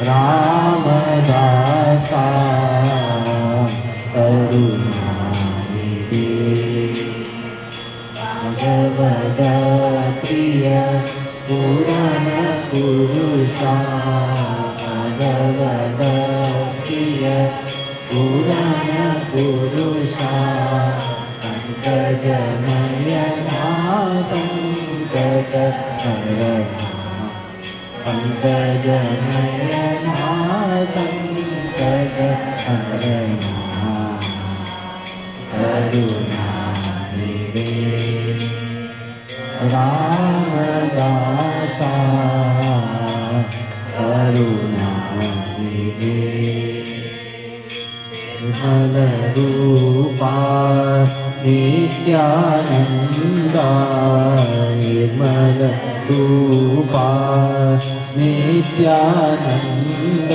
रामदासा करुणानिधे भगवद प्रिय पुराण पुरुषा भगवद प्रिय पुराण पुरुषा पंकजनयना संकट हरणा पंकजनयना संकट हरणा करुणानिधे रामदासा करुणानिधे विमल रूपा नित्यानंदा निर्मल रूपा नित्यानंद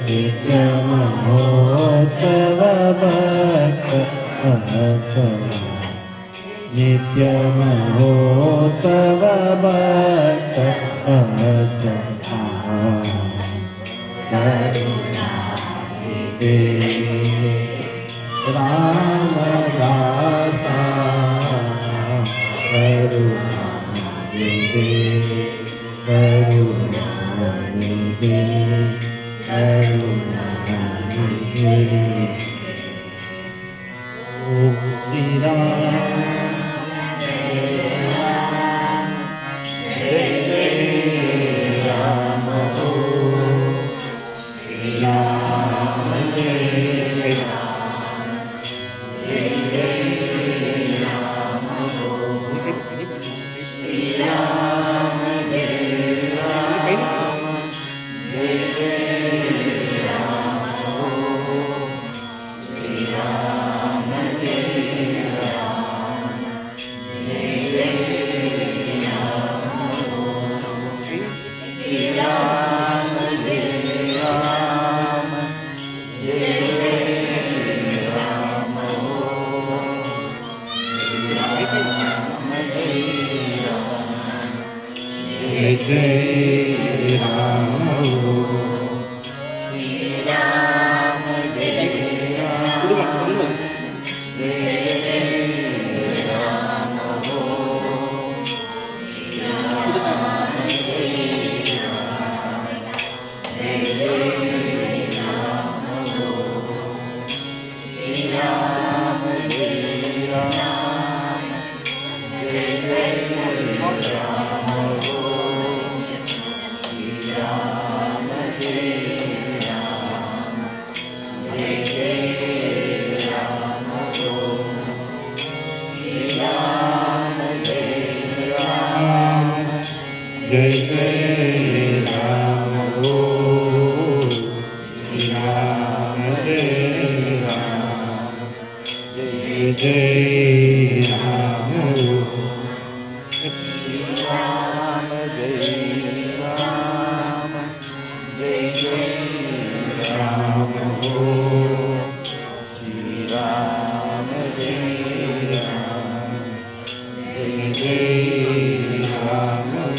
नित्य महोत्सव भक्त नित्य महोत्सव भक्त करुणानिधे रामदासा करुणानिधे करुणानिधे करुणानिधे ओम श्री राम जय जय राम श्री राम जय राम जय जय राम श्री राम जय राम जय जय राम श्री राम जय राम जय जय राम श्री राम जय राम जय जय राम जय जय राम श्री राम जय राम जय जय राम श्री राम जय राम जय जय राम श्री राम जय राम जय जय राम श्री राम जय राम जय जय राम श्री राम जय राम जय जय राम श्री राम जय राम जय जय राम श्री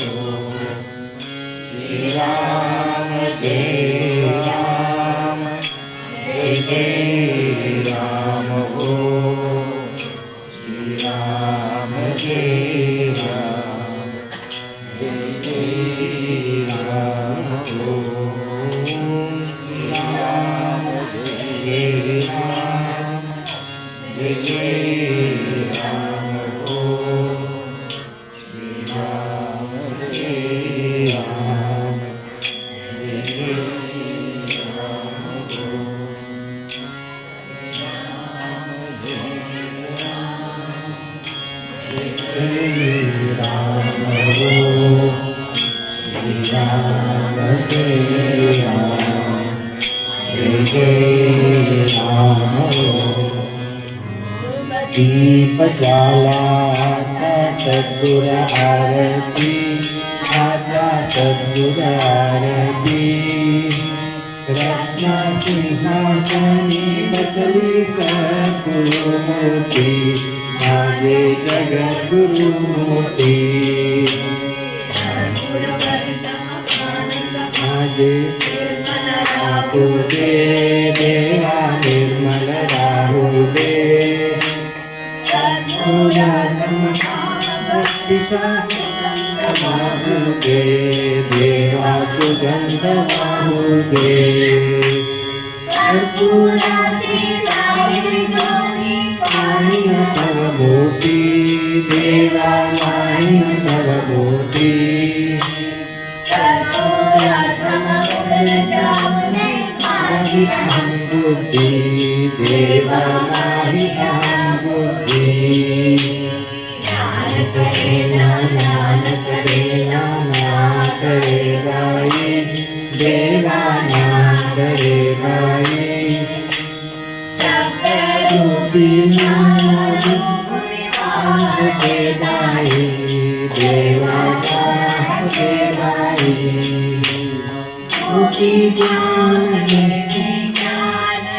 राम जय राम जय जय राम श्री राम जय राम जय जय राम श्री राम जय राम जय जय राम श्री राम जय राम जय जय राम श्री राम जय राम जय जय राम श्री राम जय राम जय जय राम श्री राम जय राम जय जय राम दीप जाला सद्गुर आरती आता सद्गुर आरती रत्न सिंहासनी बसली सद्गुरुमूर्ती माझे जगद्गुरुमूर्ती दे राहू दे देवा निर्मल राहू दे सद्गुरा भक्तीचा वाहू दे देवा सुगंध वाहू दे कर्पूराची लाही माहीन तव मोती देवा माहीन तव मोती माही अहं बुद्धी देवा माही अहं बुद्धी ज्ञान करे गाई देवा ज्ञान करे गाई शब्दरूपी दे बाई देवा दे बाई मोती ज्ञान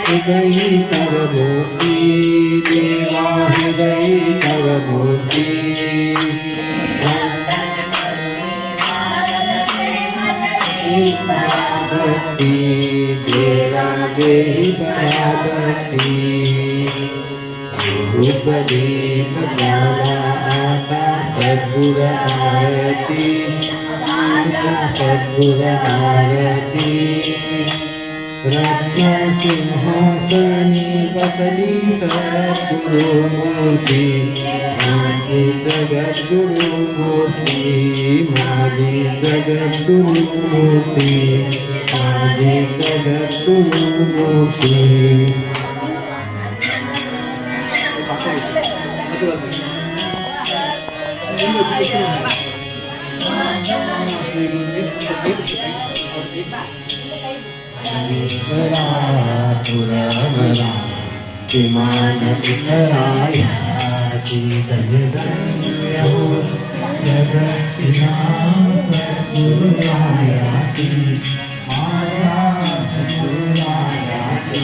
हृदय तव मोती देवा हृदय तव मोती भक्ति देवा देहि भक्ति रूप दीप ज्वाला आता सद्गुर आरती आता सद्गुर आरती रत्न सिंहासनी बसली सद्गुरु मूर्ती माझी जगद्गुरु मूर्ती माझी जगद्गुरु मूर्ती माझी जगद्गुरु मूर्ती पुरवरा विमान विकरायाची दयदन्यो जगक्षिणा सद्गुरुरायाची माझ्या सद्गुरुरायाची